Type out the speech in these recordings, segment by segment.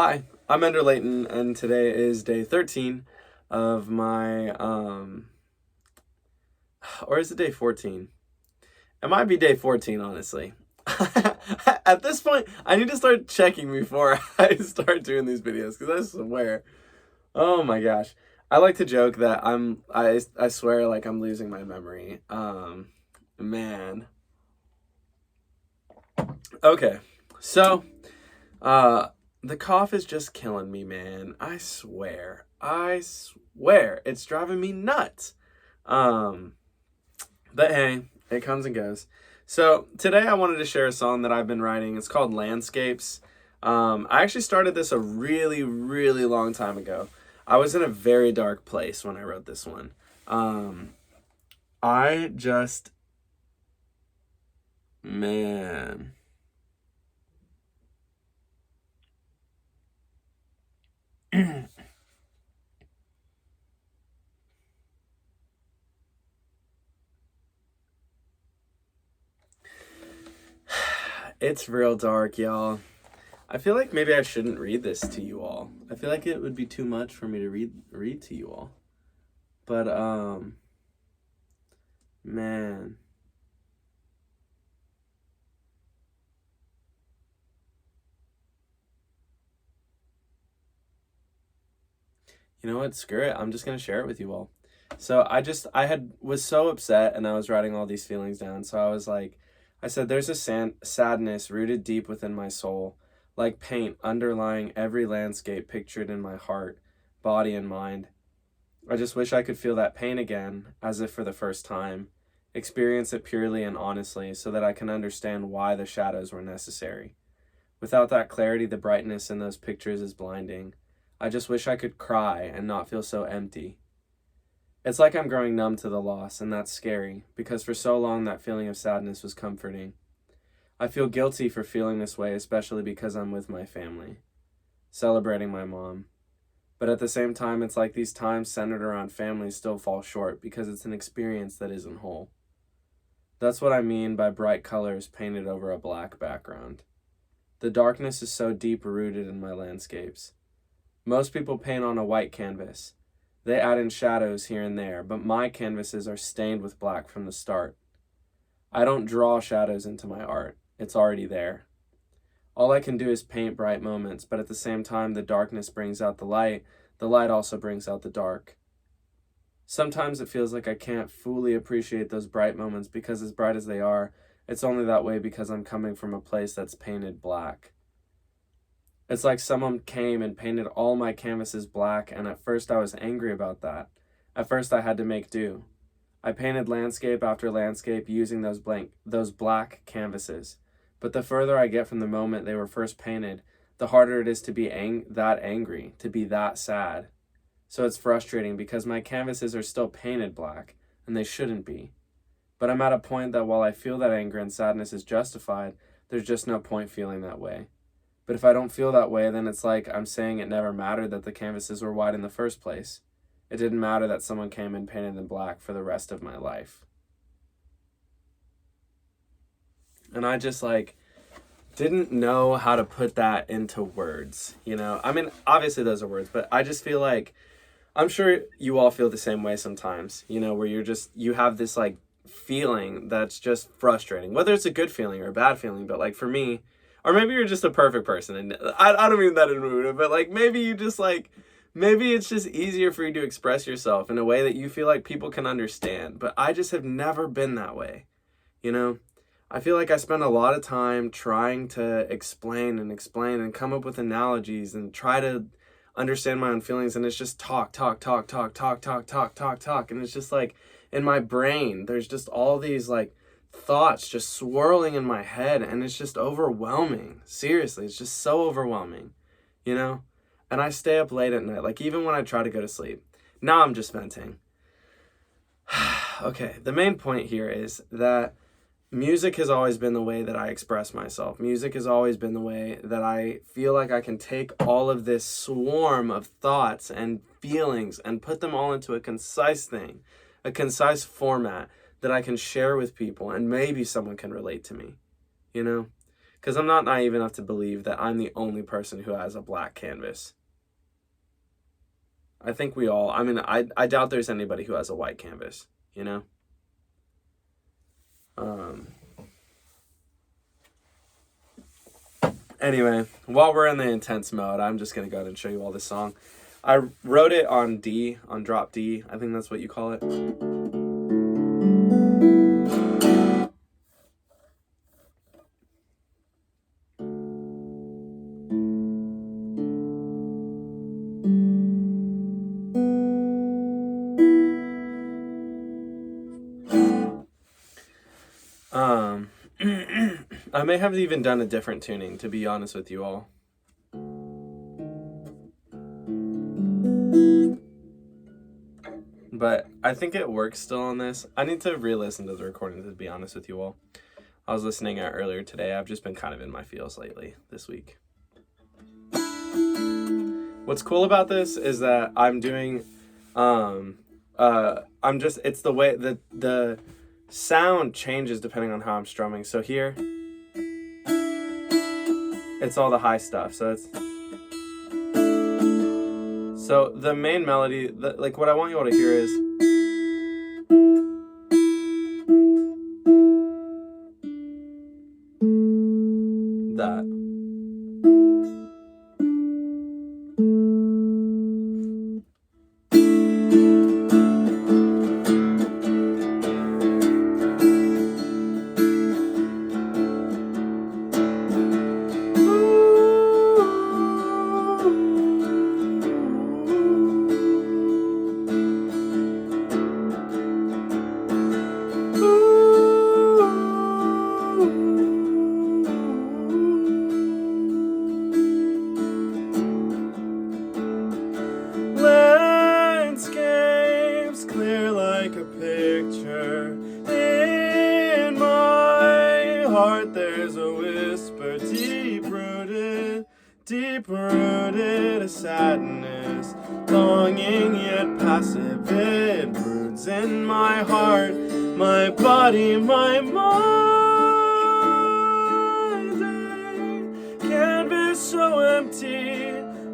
Hi, I'm Ender Layton, and today is day 13 of my, or is it day 14? It might be day 14, honestly. At this point, I need to start checking before I start doing these videos, because I swear, oh my gosh. I like to joke that I swear like I'm losing my memory. Man. Okay, so, uh, the cough is just killing me, man. I swear. I swear. It's driving me nuts. Um, but hey, it comes and goes. So today I wanted to share a song that I've been writing. It's called Landscapes. I actually started this a really, really long time ago. I was in a very dark place when I wrote this one. I just, man. It's real dark, y'all. I feel like maybe I shouldn't read this to you all. I feel like it would be too much for me to read to you all. But man. You know what? Screw it. I'm just gonna share it with you all. So was so upset and I was writing all these feelings down. So I said, there's a sadness rooted deep within my soul, like paint underlying every landscape pictured in my heart, body, and mind. I just wish I could feel that pain again, as if for the first time, experience it purely and honestly, so that I can understand why the shadows were necessary. Without that clarity, the brightness in those pictures is blinding. I just wish I could cry and not feel so empty. It's like I'm growing numb to the loss, and that's scary, because for so long that feeling of sadness was comforting. I feel guilty for feeling this way, especially because I'm with my family, celebrating my mom. But at the same time, it's like these times centered around family still fall short, because it's an experience that isn't whole. That's what I mean by bright colors painted over a black background. The darkness is so deep-rooted in my landscapes. Most people paint on a white canvas. They add in shadows here and there, but my canvases are stained with black from the start. I don't draw shadows into my art. It's already there. All I can do is paint bright moments, but at the same time, the darkness brings out the light also brings out the dark. Sometimes it feels like I can't fully appreciate those bright moments because as bright as they are, it's only that way because I'm coming from a place that's painted black. It's like someone came and painted all my canvases black, and at first I was angry about that. At first I had to make do. I painted landscape after landscape using those black canvases. But the further I get from the moment they were first painted, the harder it is to be that angry, to be that sad. So it's frustrating because my canvases are still painted black, and they shouldn't be. But I'm at a point that while I feel that anger and sadness is justified, there's just no point feeling that way. But if I don't feel that way, then it's like I'm saying it never mattered that the canvases were white in the first place. It didn't matter that someone came and painted them black for the rest of my life. And I just didn't know how to put that into words, you know? I mean, obviously those are words, but I just feel like, I'm sure you all feel the same way sometimes, you know, where you have this feeling that's just frustrating, whether it's a good feeling or a bad feeling, but for me, or maybe you're just a perfect person, and I don't mean that in a mood, but maybe you just maybe it's just easier for you to express yourself in a way that you feel like people can understand, but I just have never been that way, you know? I feel like I spend a lot of time trying to explain and come up with analogies and try to understand my own feelings, and it's just talk, and it's just in my brain, there's just all these thoughts just swirling in my head, and it's just overwhelming. Seriously, it's just so overwhelming, you know? And I stay up late at night, even when I try to go to sleep. Now I'm just venting. Okay, the main point here is that music has always been the way that I express myself. Music has always been the way that I feel like I can take all of this swarm of thoughts and feelings and put them all into a concise thing, a concise format that I can share with people, and maybe someone can relate to me, you know? Because I'm not naive enough to believe that I'm the only person who has a black canvas. I think we all, I mean, I doubt there's anybody who has a white canvas, you know? Anyway, while we're in the intense mode, I'm just going to go ahead and show you all this song. I wrote it on D, on drop D. I think that's what you call it. I may have even done a different tuning, to be honest with you all. But I think it works still on this. I need to re-listen to the recording, to be honest with you all. I was listening at earlier today. I've just been kind of in my feels lately this week. What's cool about this is that I'm doing, it's the way that the sound changes depending on how I'm strumming. So here, it's all the high stuff. So the main melody, like what I want you all to hear is that. Landscapes clear like a picture. In my heart there's a whisper, deep-rooted, a sadness, longing yet passive. It broods in my heart, my body, my mind. A canvas so empty,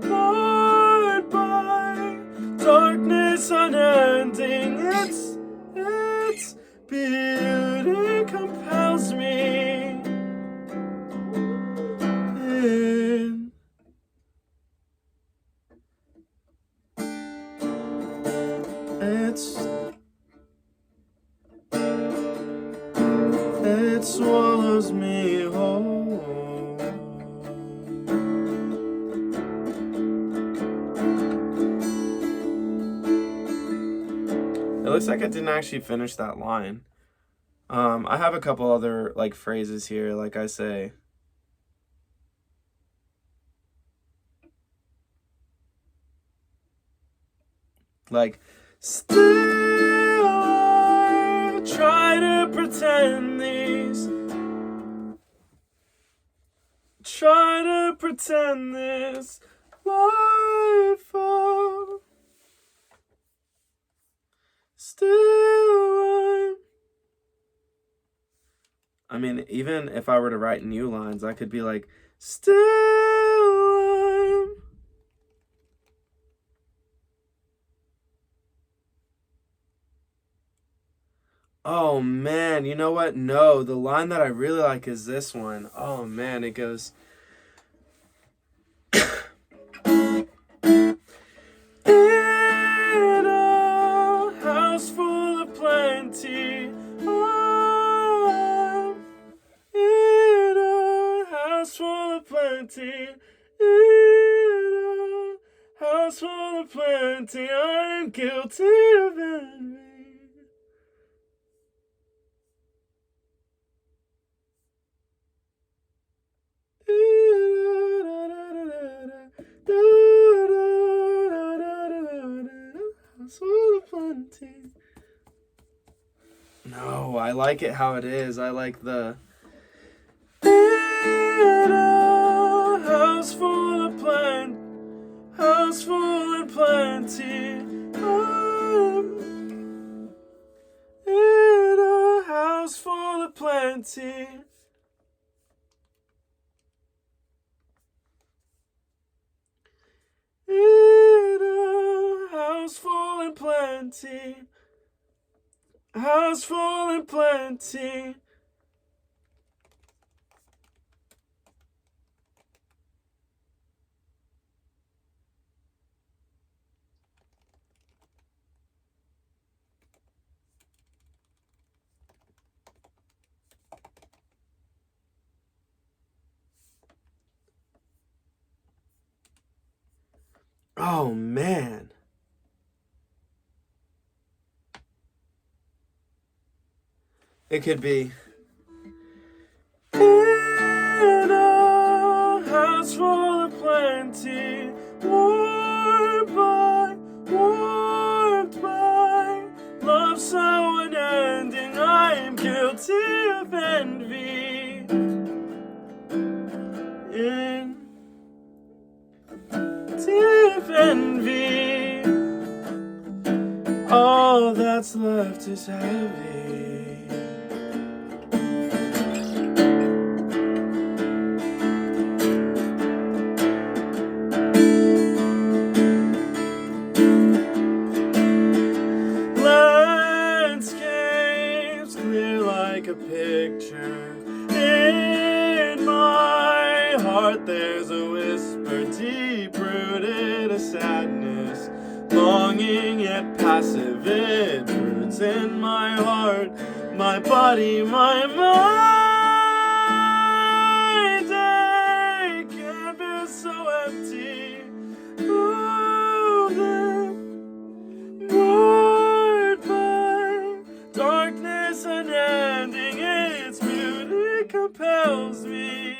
marred by darkness unending. Its beauty compels me. It swallows me whole. It looks like I didn't actually finish that line. I have a couple other like phrases here, like I say. Like, still I try to pretend this life of still I mean, even if I were to write new lines, I could be like, still oh man, you know what? No, the line that I really like is this one. Oh man, it goes in a house full of plenty. I'm in a house full of plenty. In a house full of plenty. I'm guilty of envy. No, I like it how it is. I like the in a house full of plenty. In a house full of plenty. house full and plenty, house full and plenty. Oh man. It could be in a house full of plenty, warmed by love so unending. I am guilty of envy. In deep envy, all that's left is heavy. Landscapes clear like a picture. In my heart there's a whisper, deep-rooted a sadness, longing yet passive. It broods in my heart, my body, my mind. A canvas so empty, marred by darkness unending. Its beauty compels me.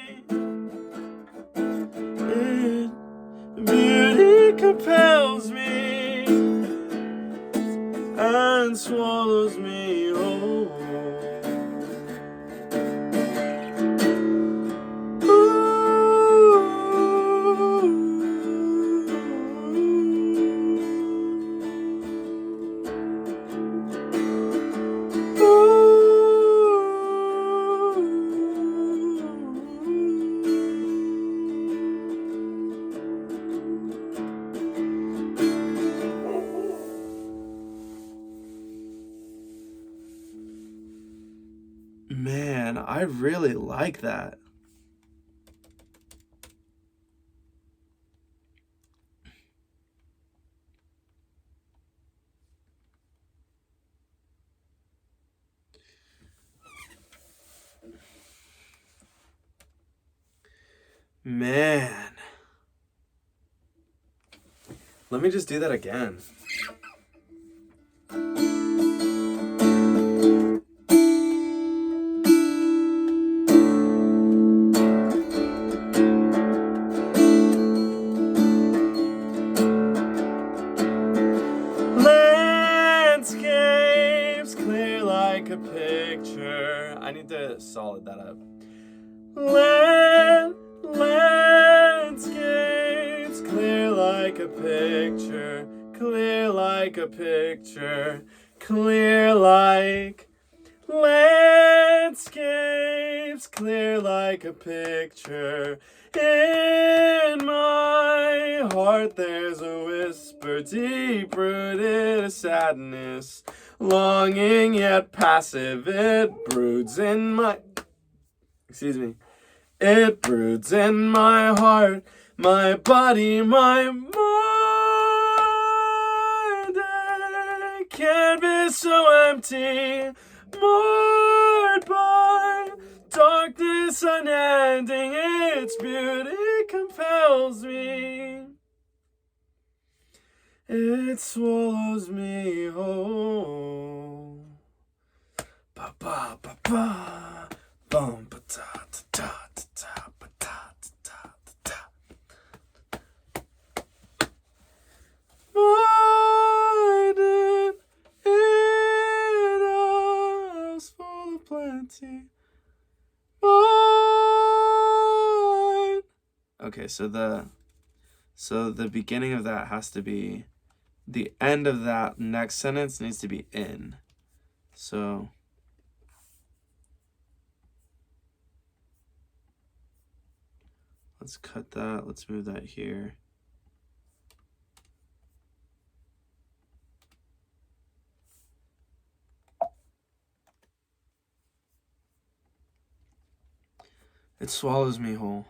Beauty compels me and swallows me whole. Man, I really like that. Man. Let me just do that again. Landscapes clear like a picture. I need to solid that up. Landscapes clear like a picture, clear like a picture, clear like landscapes clear like a picture. In my heart there's a whisper, deep-rooted a sadness, longing yet passive. It broods in my It broods in my heart, my body, my mind. A canvas so empty, marred by darkness unending. Its beauty compels me. It swallows me whole. Ba ba ba ba. Bum ba ta ta ta ta ba ta ta ta. Minded in a house full of plenty. Mine. Okay, so the beginning of that has to be, the end of that next sentence needs to be in. So let's cut that. Let's move that here. It swallows me whole.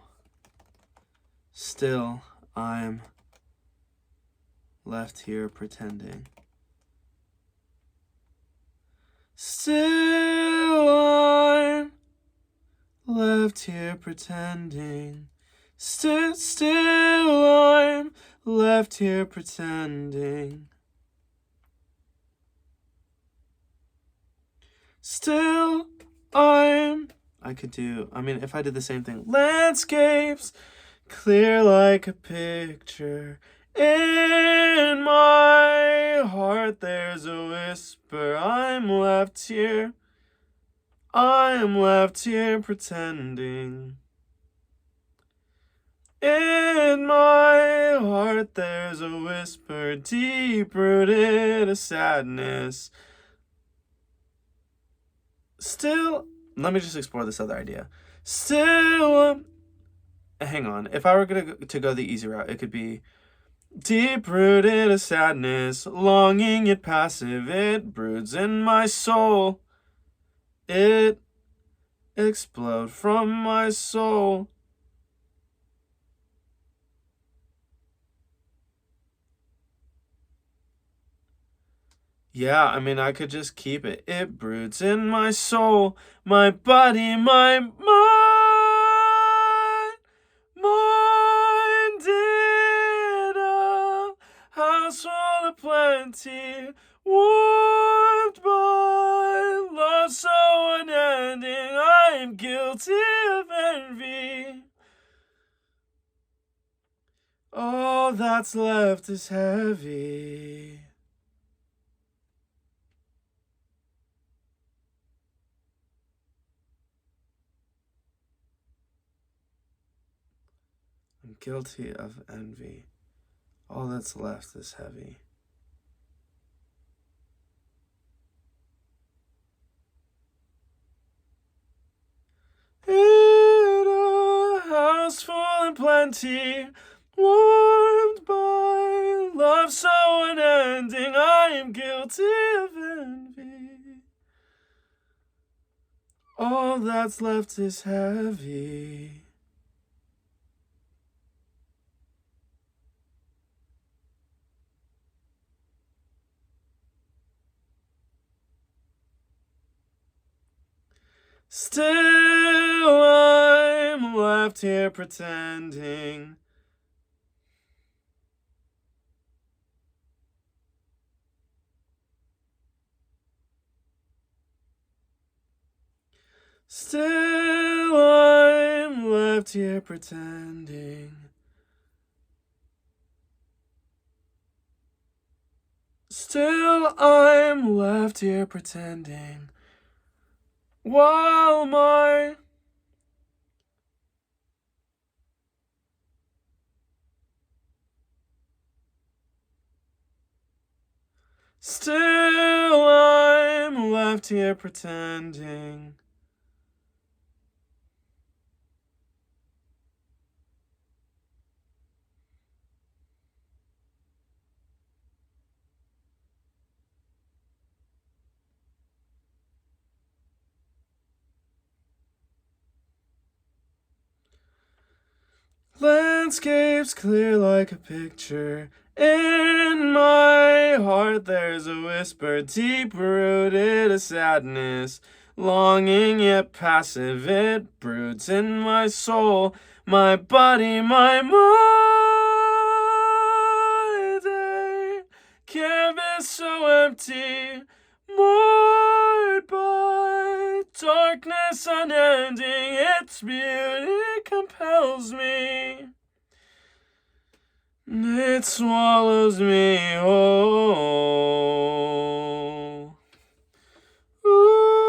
Still, I'm left here pretending. Still, I'm left here pretending. Still, I'm left here pretending. Still, if I did the same thing. Landscapes clear like a picture. In my heart there's a whisper. I'm left here pretending. In my heart there's a whisper, deep-rooted a sadness. Still, let me just explore this other idea. Still, hang on. If I were to go the easy route, it could be deep-rooted a sadness, longing yet passive, it broods in my soul. It explode from my soul. Yeah, I could just keep it. It broods in my soul, my body, my mind, mind in a house full of plenty, warmed by love so unending. I am guilty of envy. All that's left is heavy. I'm guilty of envy. All that's left is heavy. In a house full and plenty, warmed by love so unending, I am guilty of envy. All that's left is heavy. Still, I'm left here pretending. Still, I'm left here pretending. Still, I'm left here pretending. While my Still, I'm left here pretending. Landscapes clear like a picture. In my heart there's a whisper, deep-rooted a sadness. Longing yet passive, it broods in my soul, my body, my mind. A canvas so empty, marred by darkness unending. Its beauty compels me. It swallows me whole. Ooh,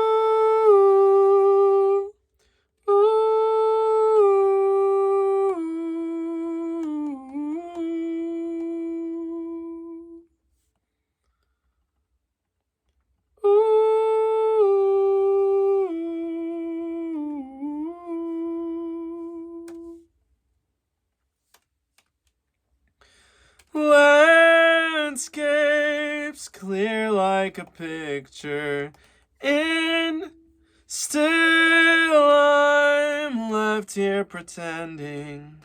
Landscapes clear like a picture. In Still I'm left here pretending.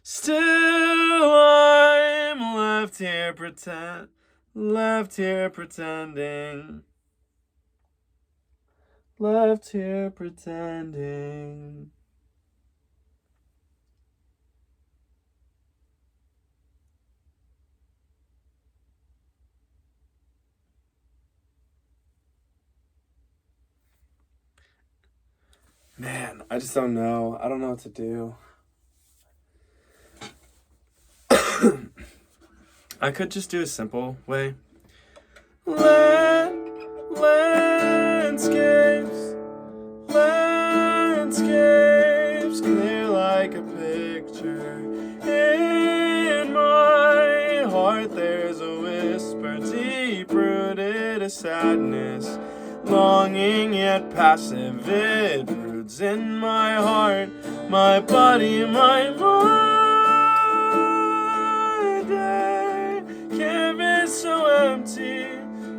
Still I'm left here pretending. Left here pretending. Man, I just don't know. I don't know what to do. I could just do a simple way. Landscapes clear like a picture. In my heart there's a whisper, deep-rooted a sadness, longing yet passive. It roots in my heart, my body, my mind. Canvas so empty,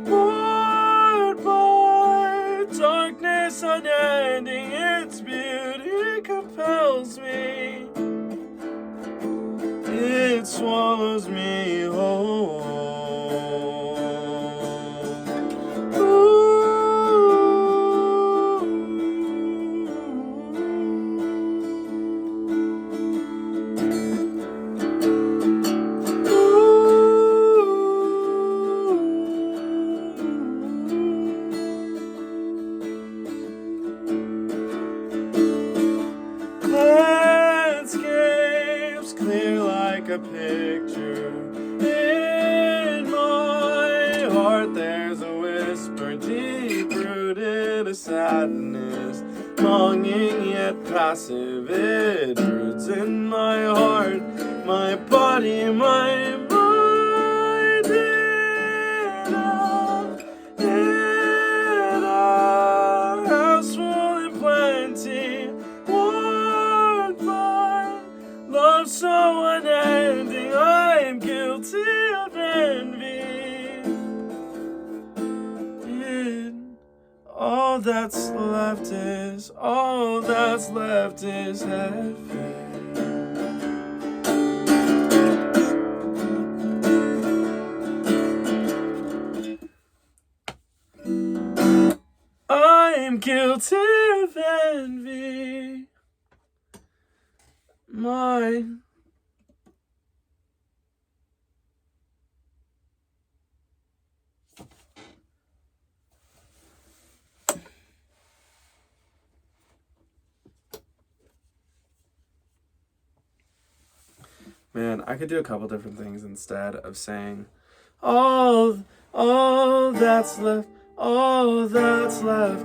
bored by darkness unending. Its beauty compels me, it swallows me whole. Landscapes clear like a picture. In my heart there's a whisper, deep-rooted a sadness, longing yet passive. It roots in my heart, my body, my mind. In a house full and plenty, warmed by love so unending. I am guilty of envy. All that's left is heavy. I'm guilty of envy. Mine. Man, I could do a couple different things instead of saying, all that's left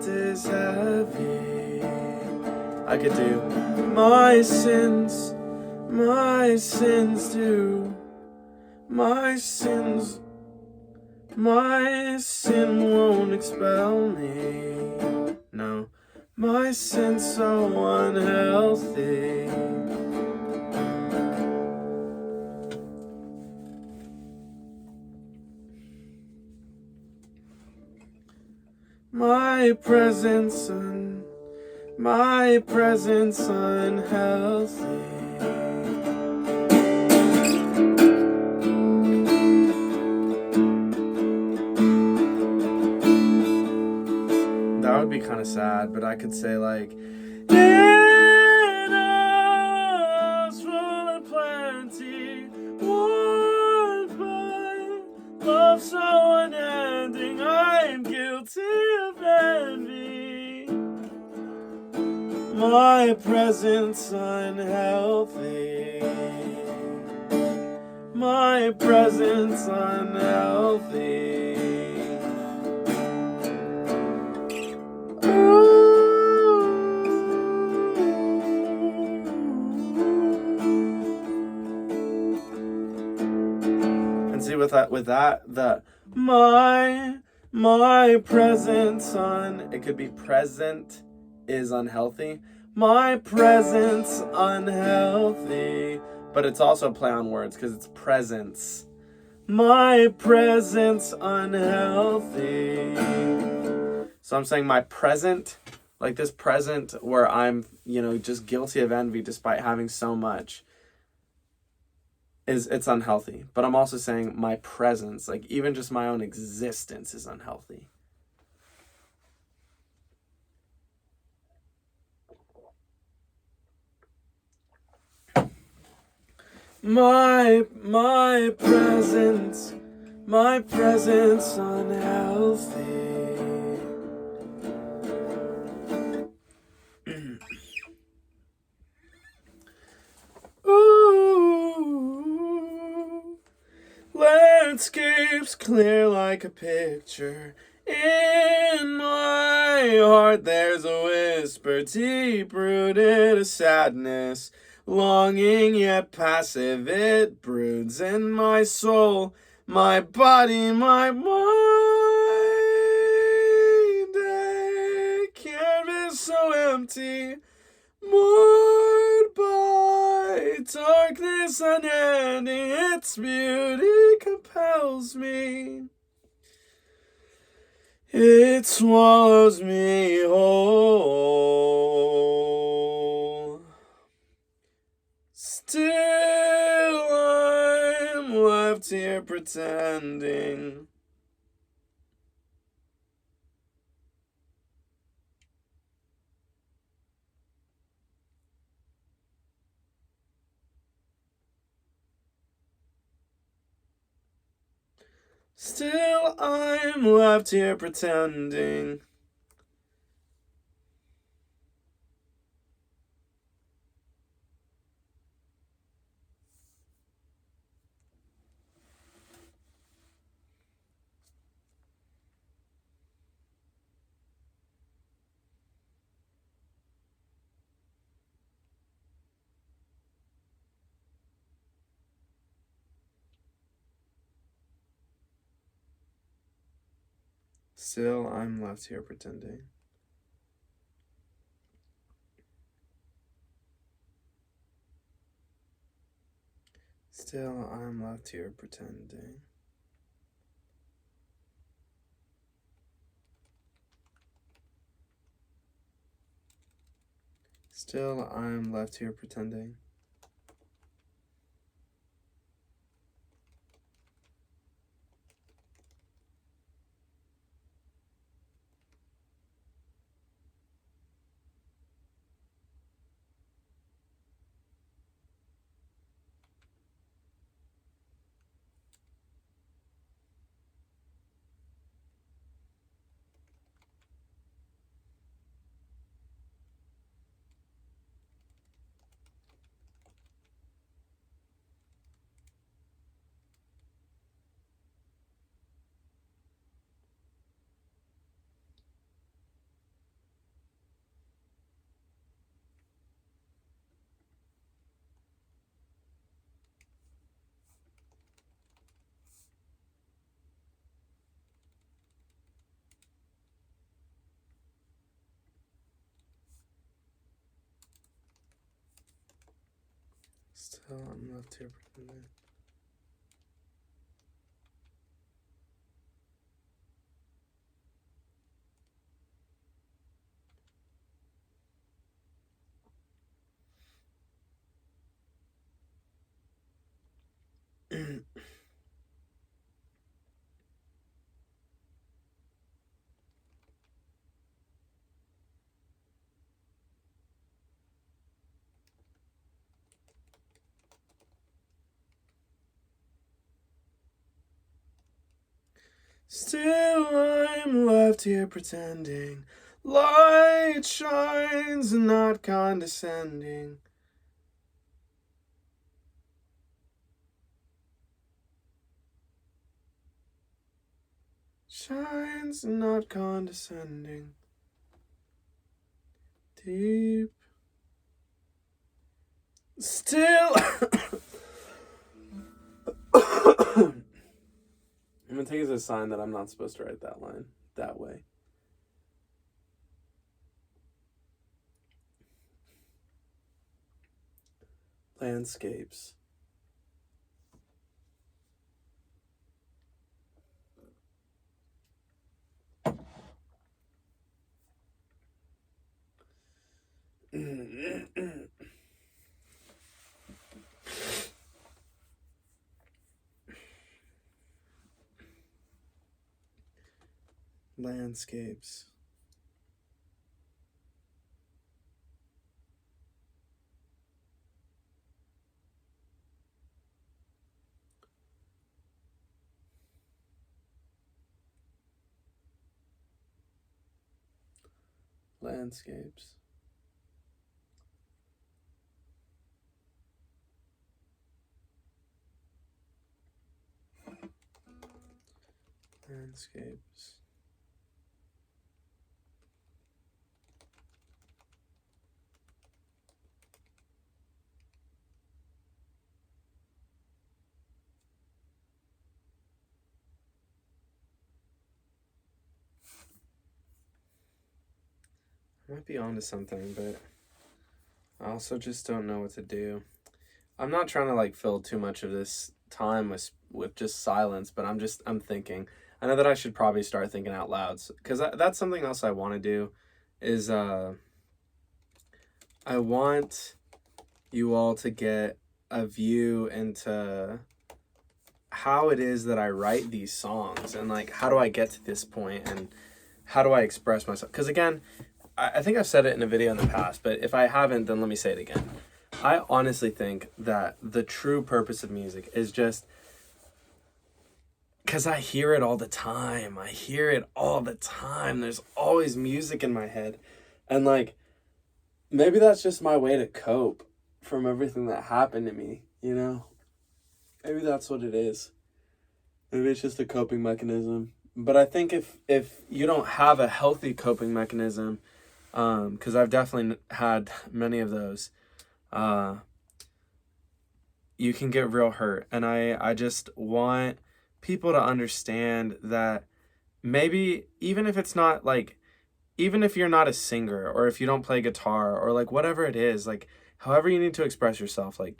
is heavy. I could do, my sins do, my sin won't expel me. No, my sin's so unhealthy. My presence unhealthy. That would be kind of sad, but I could say like, in a house full and plenty, warmed by love so unending. I am guilty of envy. My presence unhealthy. My presence unhealthy. And see with that the my presence it could be present is unhealthy. My presence unhealthy, but it's also a play on words because it's presence. my present's unhealthy. So I'm saying my present, like this present where I'm, just guilty of envy despite having so much, it's unhealthy. But I'm also saying my presence, like even just my own existence, is unhealthy. My presence unhealthy. Ooh, landscapes clear like a picture. In my heart there's a whisper, deep-rooted a sadness. Longing yet passive, it broods in my soul, my body, my mind. A canvas so empty, marred by darkness unending, its beauty compels me. It swallows me whole. Still I'm left here pretending. Still I'm left here pretending. Still I'm left here pretending. Still I'm left here pretending. Still I'm left here pretending. Still I'm left here pretending. Still I'm left here pretending. Light shines, not condescending. Shines, not condescending. Deep. Still. I'm gonna take it as a sign that I'm not supposed to write that line that way. Landscapes Landscapes. Landscapes. Landscapes. I might be onto something, but I also just don't know what to do. I'm not trying to like fill too much of this time with just silence, but I'm thinking. I know that I should probably start thinking out loud because that's something else I want to do. Is I want you all to get a view into how it is that I write these songs and like how do I get to this point and how do I express myself? Because again, I think I've said it in a video in the past, but if I haven't, then let me say it again. I honestly think that the true purpose of music is just because I hear it all the time. I hear it all the time. There's always music in my head. And like, maybe that's just my way to cope from everything that happened to me, you know? Maybe that's what it is. Maybe it's just a coping mechanism. But I think if you don't have a healthy coping mechanism, because I've definitely had many of those, you can get real hurt. And I just want people to understand that maybe even if it's not like, even if you're not a singer or if you don't play guitar or like whatever it is, like however you need to express yourself, like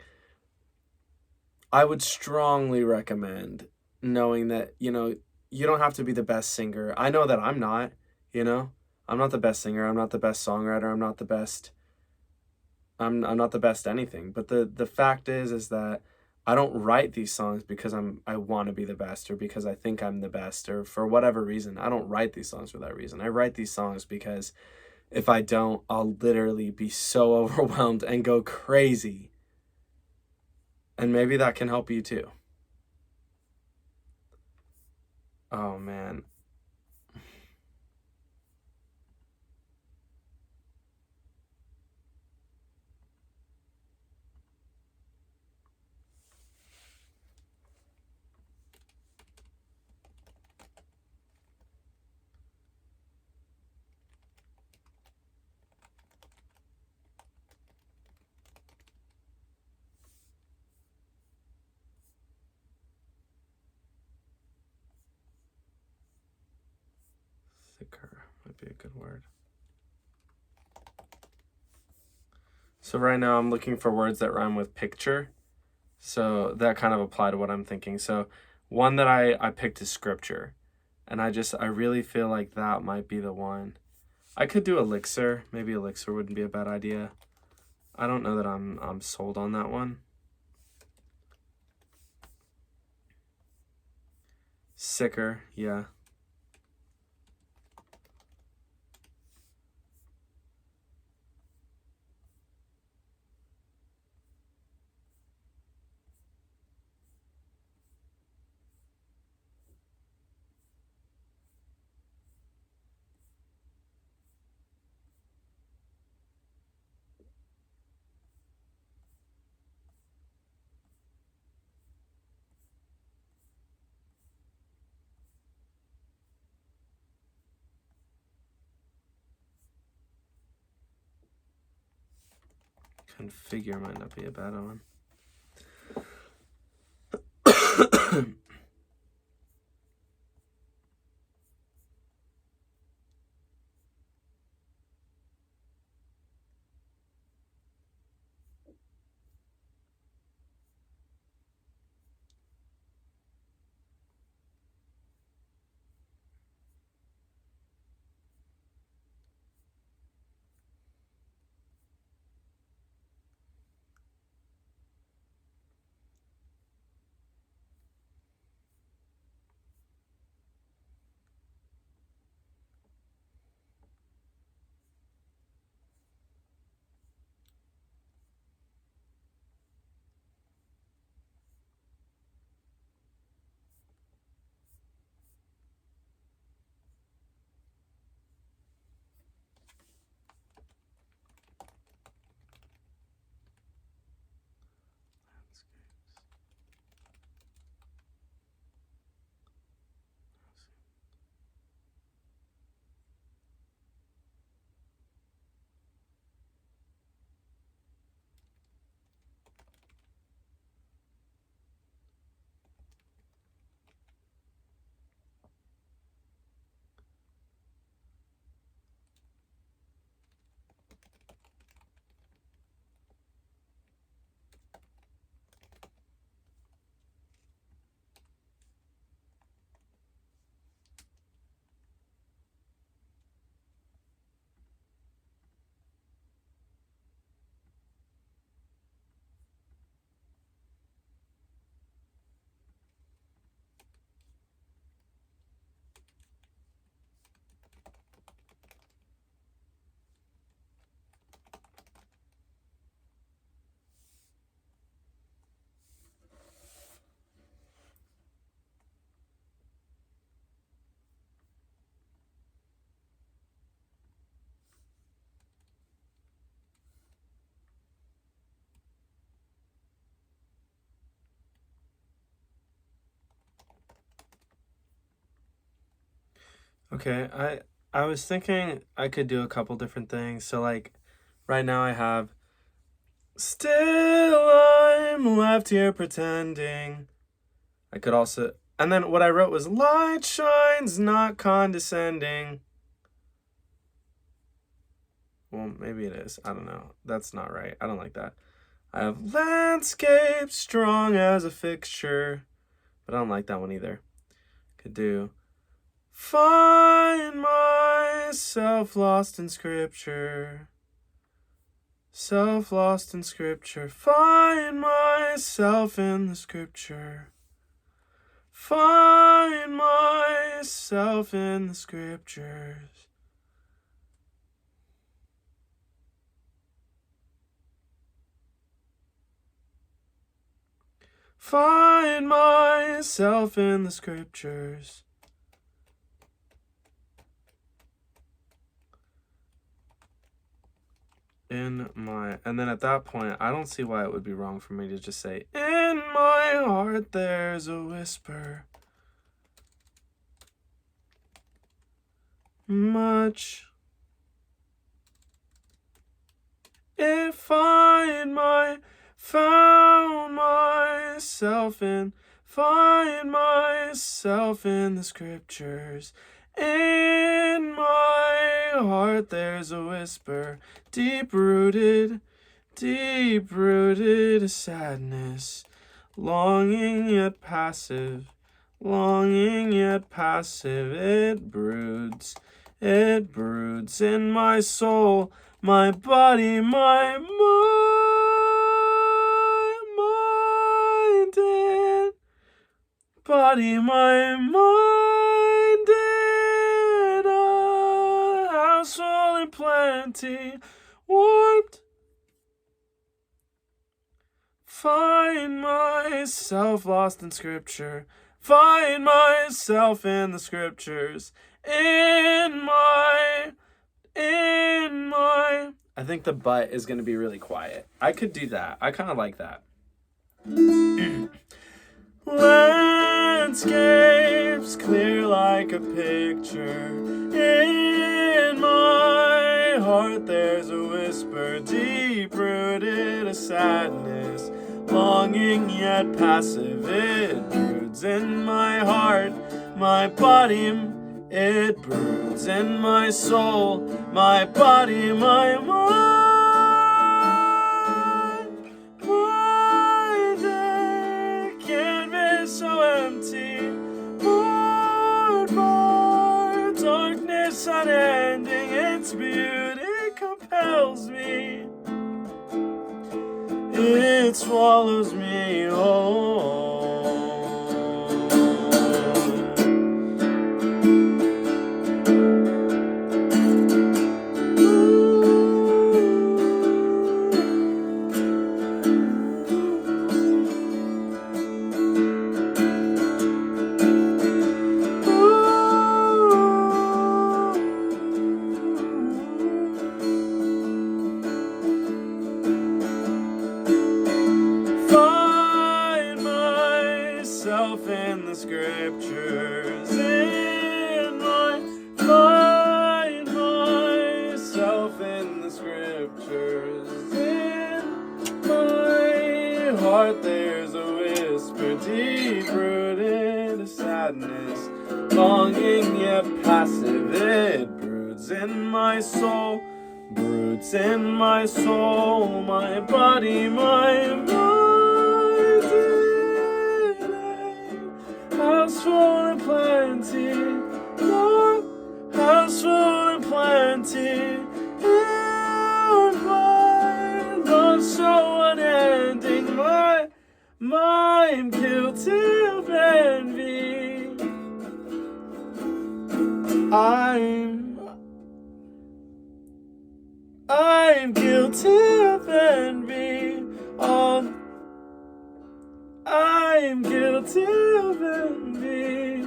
I would strongly recommend knowing that, you know, you don't have to be the best singer. I know that I'm not, you know, I'm not the best singer. I'm not the best songwriter. I'm not the best anything. But the fact is that I don't write these songs because I want to be the best or because I think I'm the best or for whatever reason. I don't write these songs for that reason. I write these songs because if I don't, I'll literally be so overwhelmed and go crazy. And maybe that can help you too. Oh man. Thicker might be a good word. So right now I'm looking for words that rhyme with picture. So that kind of apply to what I'm thinking. So one that I picked is scripture. And I really feel like that might be the one. I could do elixir. Maybe elixir wouldn't be a bad idea. I don't know that I'm sold on that one. Sicker, yeah. Configure might not be a bad one. Okay, I was thinking I could do a couple different things. So like right now I have still I'm left here pretending. I could also, and then what I wrote was light shines not condescending. Well, maybe it is. I don't know. That's not right. I don't like that. I have landscape strong as a fixture, but I don't like that one either. Could do find myself lost in scripture. Self lost in scripture. Find myself in the scripture. Find myself in the scriptures. Find myself in the scriptures. And then at that point, I don't see why it would be wrong for me to just say, in my heart there's a whisper. Much. If I found myself in, find myself in the scriptures. In my heart there's a whisper, deep-rooted sadness, longing yet passive, it broods in my soul, my body, my mind, and body, my mind, and a house full in plenty, warmth. Find myself lost in scripture. Find myself in the scriptures. In my. I think the but is going to be really quiet. I could do that. I kind of like that. Landscapes clear like a picture. In my heart there's a whisper, deep-rooted a sadness, longing yet passive. It broods in my heart, my body. It broods in my soul, my body, my mind. My canvas so empty, bored by darkness unending. Its beauty compels me, it swallows me whole. In the scriptures, find myself in the scriptures. In my heart there's a whisper, deep-rooted sadness, longing yet passive. It broods in my soul, my body, my mind. House full and plenty, Lord, house full and plenty. Lord, my love so unending, I'm guilty of envy. I'm guilty of envy. I'm guilty of envy.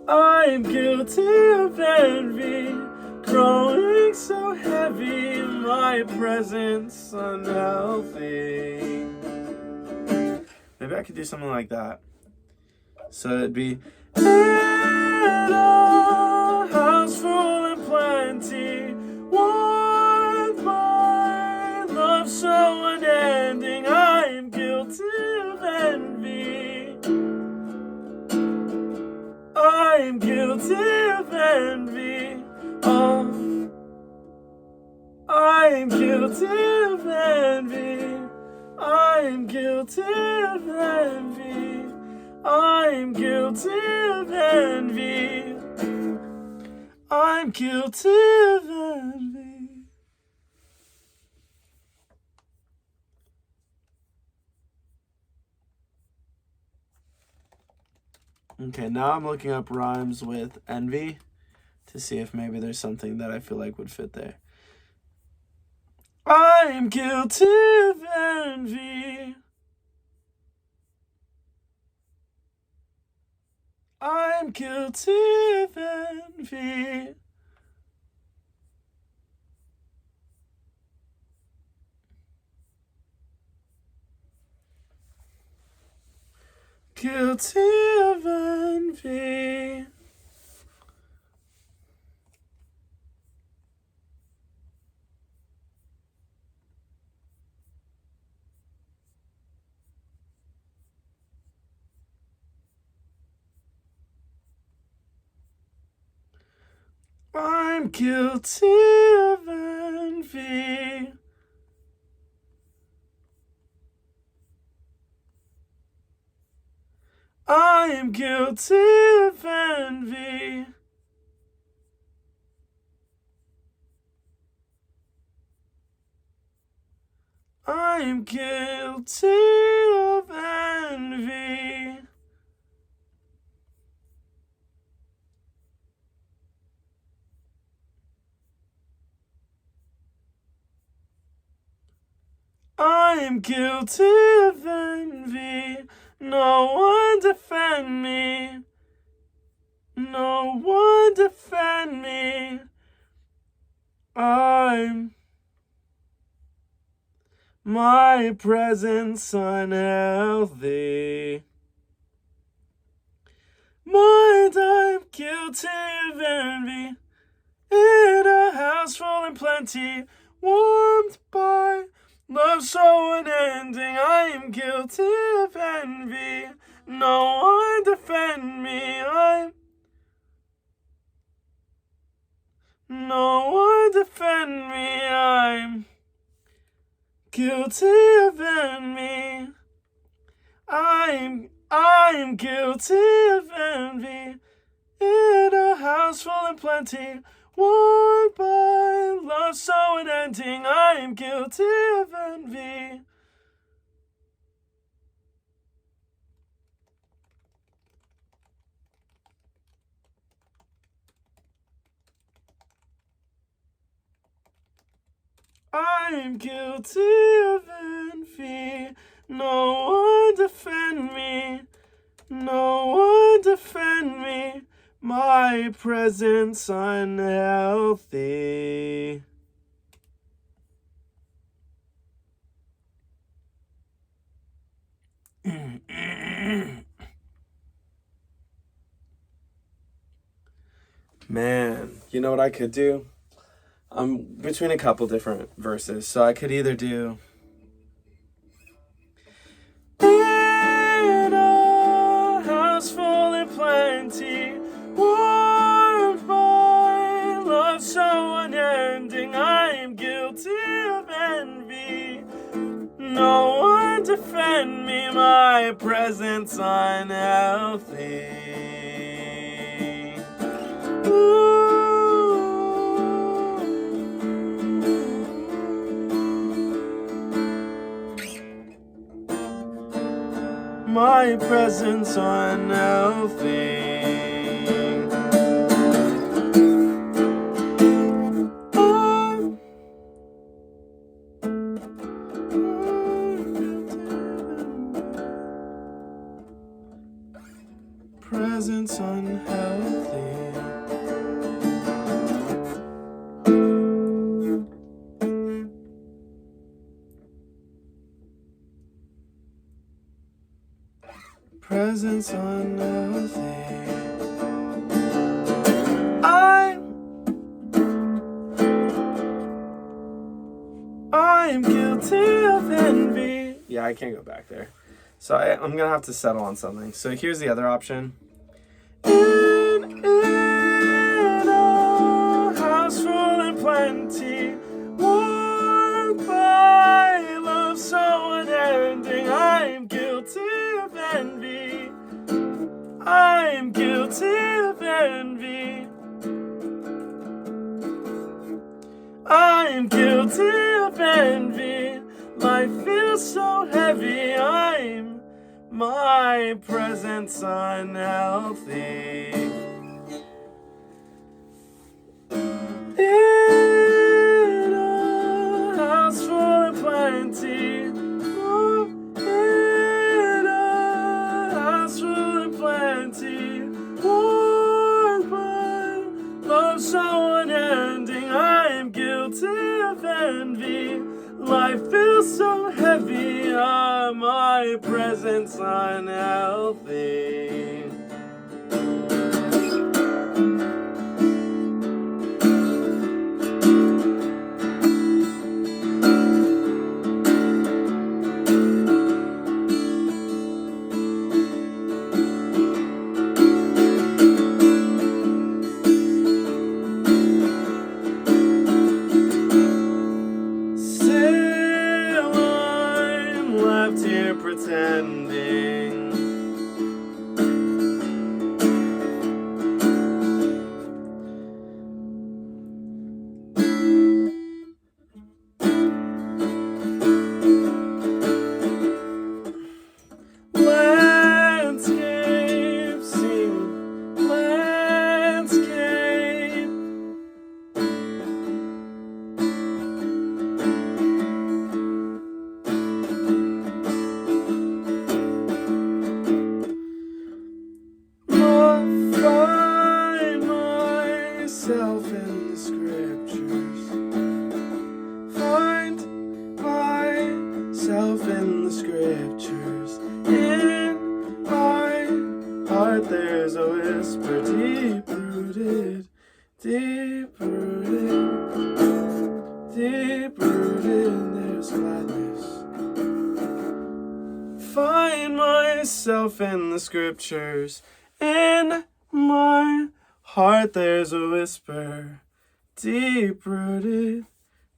I'm guilty of envy. Growing so heavy, my presence unhealthy. Maybe I could do something like that. So it'd be a house full and plenty, warmed by love so unending. I am guilty of envy. I am guilty of envy. Oh, I am guilty of envy. I am guilty of envy. I am guilty of envy. I'm guilty of envy. Okay, now I'm looking up rhymes with envy to see if maybe there's something that I feel like would fit there. I am guilty of envy. I'm guilty of envy. Guilty of envy. I'm guilty of envy. I am guilty of envy. I am guilty of envy. I am guilty of envy. No one defend me. No one defend me. I'm my presence unhealthy. Mind, I'm guilty of envy. In a house full and plenty, warmed by love so unending. I am guilty of envy. No one defend me. No one defend me. I'm guilty of envy. I'm guilty of envy. In a house full and plenty, warmed by love so unending. I am guilty of envy. I am guilty of envy. No one defend me. No one defend me. My presence unhealthy. Man, you know what I could do? I'm between a couple different verses, so I could either do in a house full and plenty, warmed by love so unending. I am guilty of envy. No one defend me. My presence unhealthy. My presence unhealthy. Presence unhealthy. Presence unhealthy. I'm guilty of envy. Yeah, I can't go back there. So I'm gonna have to settle on something. So here's the other option. In a house full and plenty, warmed by love so unending, I'm guilty of envy. I'm guilty of envy. I'm guilty of envy. Life feels so heavy. My presence unhealthy. In a house full of plenty. Oh, in a house full of plenty. Warmed by love so unending. I'm guilty of envy. Life feels so heavy. My presence unhealthy. Still I'm left here pretending. Landscape seem landscape. Find myself in the scriptures. Find myself in the scriptures. In my heart there's a whisper, deep rooted, deep rooted, deep rooted, there's gladness. Find myself in the scriptures. In my heart there's a whisper, deep rooted,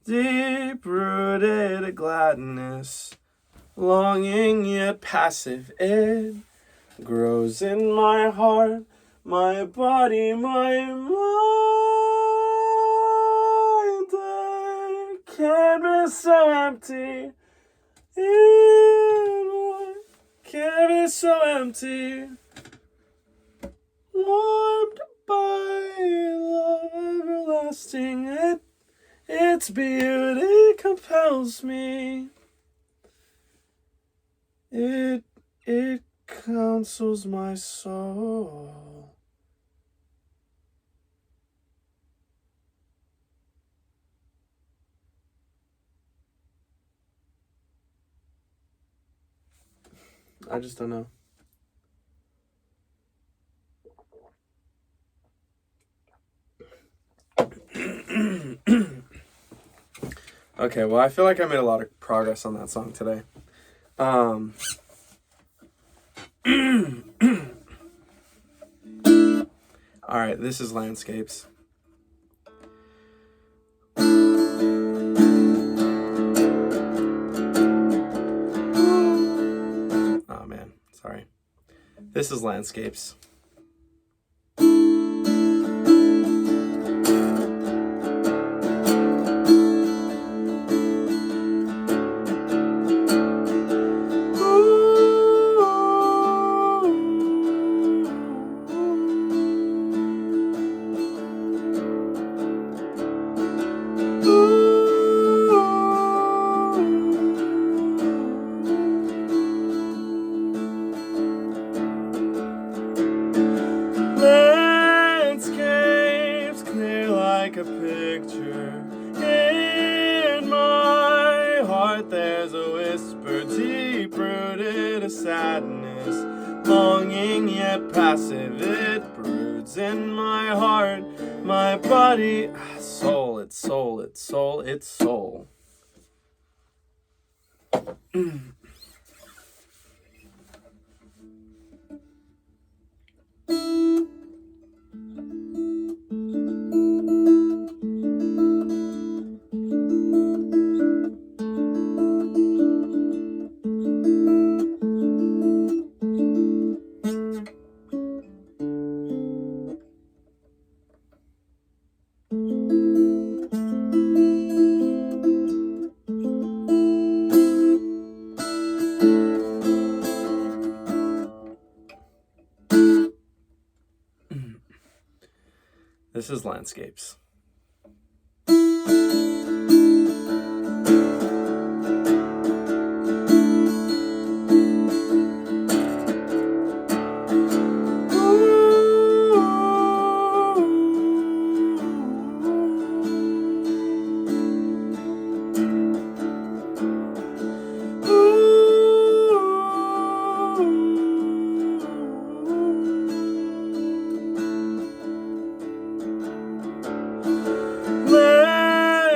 a gladness, longing yet passive. It grows in my heart, my body, my mind. A canvas so empty, in my canvas so empty. Warmed by love everlasting, its beauty compels me. It counsels my soul. I just don't know. Okay, well, I feel like I made a lot of progress on that song today. All right, this is Landscapes. Oh man, sorry. This is Landscapes. Landscapes clear like a picture. In my heart there's a whisper, deep rooted, a sadness, longing yet passive. It broods in my heart, my body, soul, it's soul, it's soul, it's soul. This is landscapes.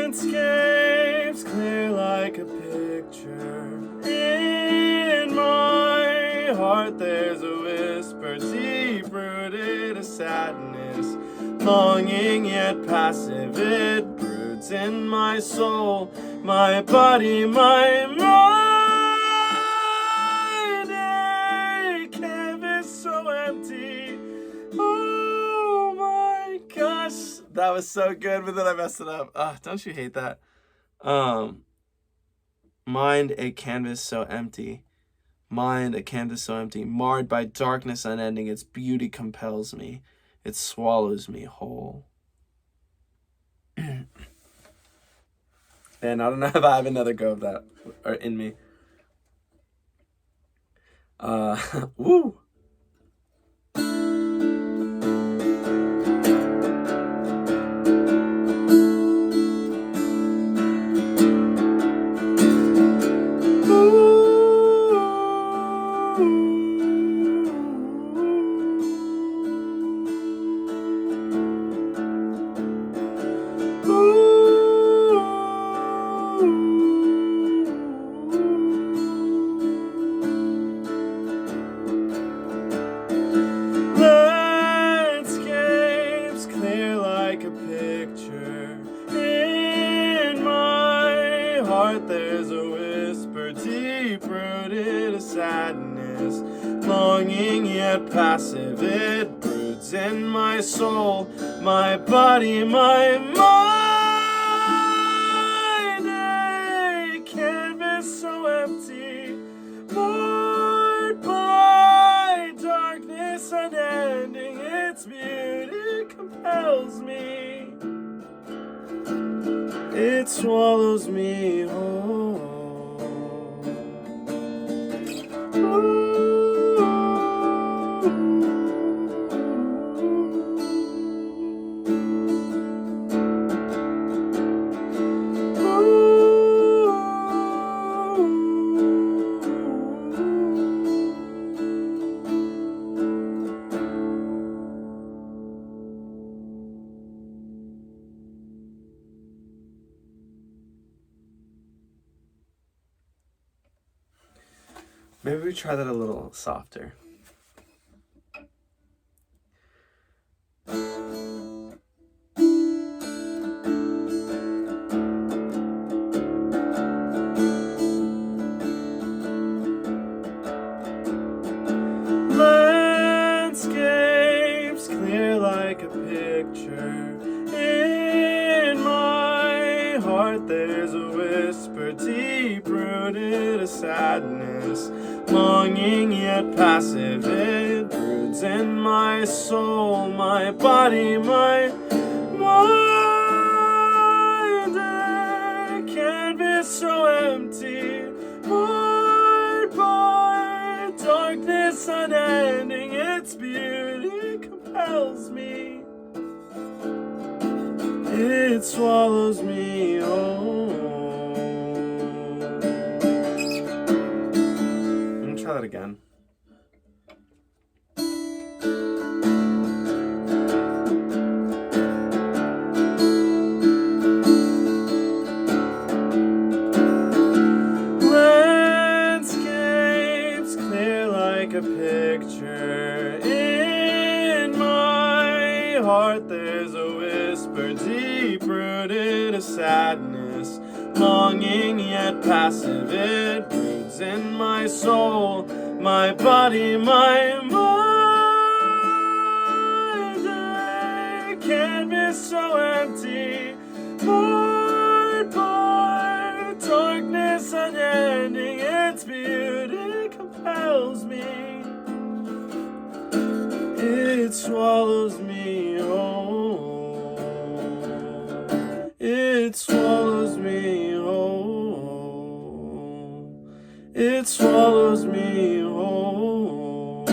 Landscapes clear like a picture. In my heart there's a whisper, deep-rooted a sadness, longing yet passive. It broods in my soul, my body, my mind. A canvas so empty. Oh my gosh, that was so good, but then I messed it up. Don't you hate that? Mind a canvas so empty. Mind a canvas so empty, marred by darkness unending. Its beauty compels me. It swallows me whole. And I don't know if I have another go of that or in me. Woo. Landscapes clear like a picture. In my heart there's a whisper, deep-rooted a sadness, longing yet passive. It broods in my soul, my body, my mind. A canvas so empty, marred by darkness unending. Its beauty compels me. It swallows me whole. Maybe we try that a little softer. Landscapes clear like a picture. In my heart there's a whisper, deep-rooted a sadness, longing yet passive. It broods in my soul, my body, my mind. A canvas so empty, marred by darkness unending. Its beauty compels me. It swallows me whole. Let me try that again. longing yet passive, it broods in my soul, my body, my mind. A canvas so empty, bored, bored, darkness unending, its beauty compels me. It swallows me whole. It swallows me whole. It swallows me whole.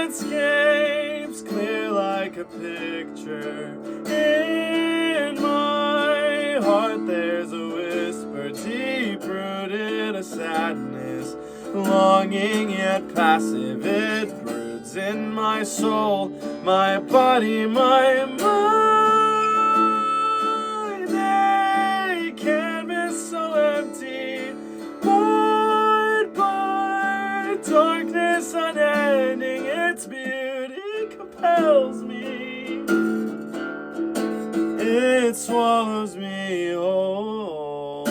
Landscapes clear like a picture. In my heart there's a whisper, deep rooted a sadness, longing yet passive, it broods in my soul, my body, my mind. A canvas so empty, bored, bored, darkness unending, its beauty compels me. It swallows me whole.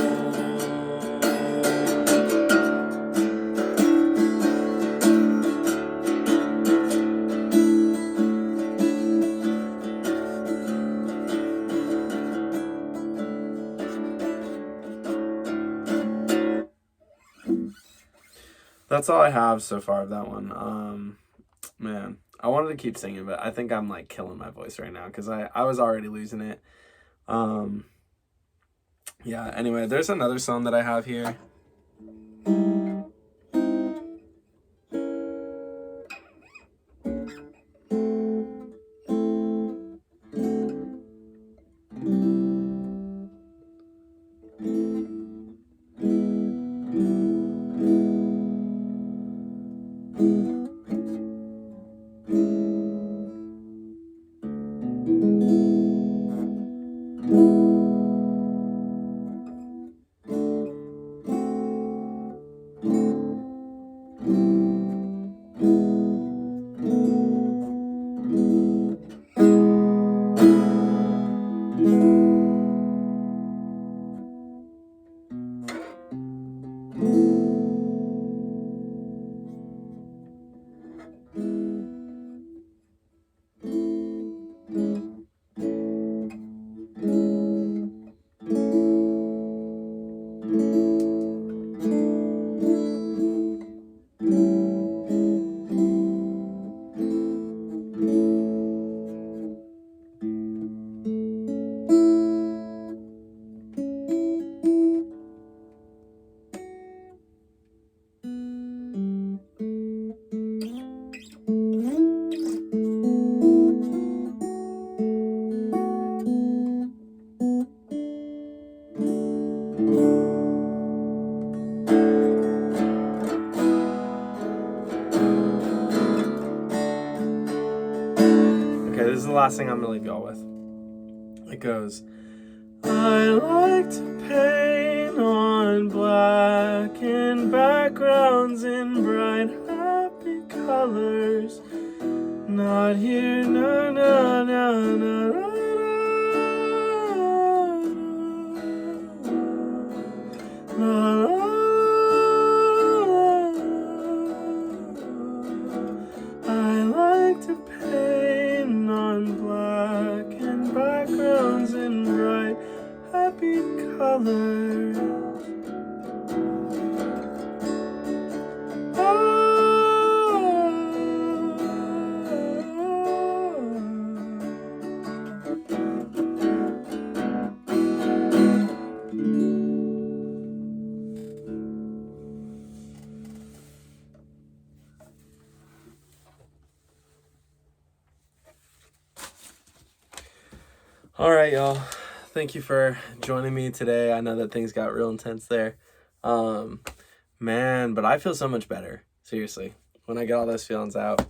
That's all I have so far of that one. Man, I wanted to keep singing, but I think I'm like killing my voice right now because I was already losing it. Yeah, anyway, there's another song that I have here. This is the last thing I'm gonna leave y'all with. It goes, I like to paint on black and backgrounds in bright happy colors. Not here, no, no, no, no, no. I like to paint on black and backgrounds in bright, happy colors. All right, y'all. Thank you for joining me today. I know that things got real intense there. Um, Man, but I feel so much better. Seriously. When I get all those feelings out,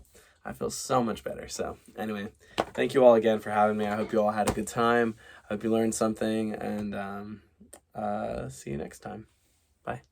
I feel so much better. So, anyway, thank you all again for having me. I hope you all had a good time. I hope you learned something, and see you next time. Bye.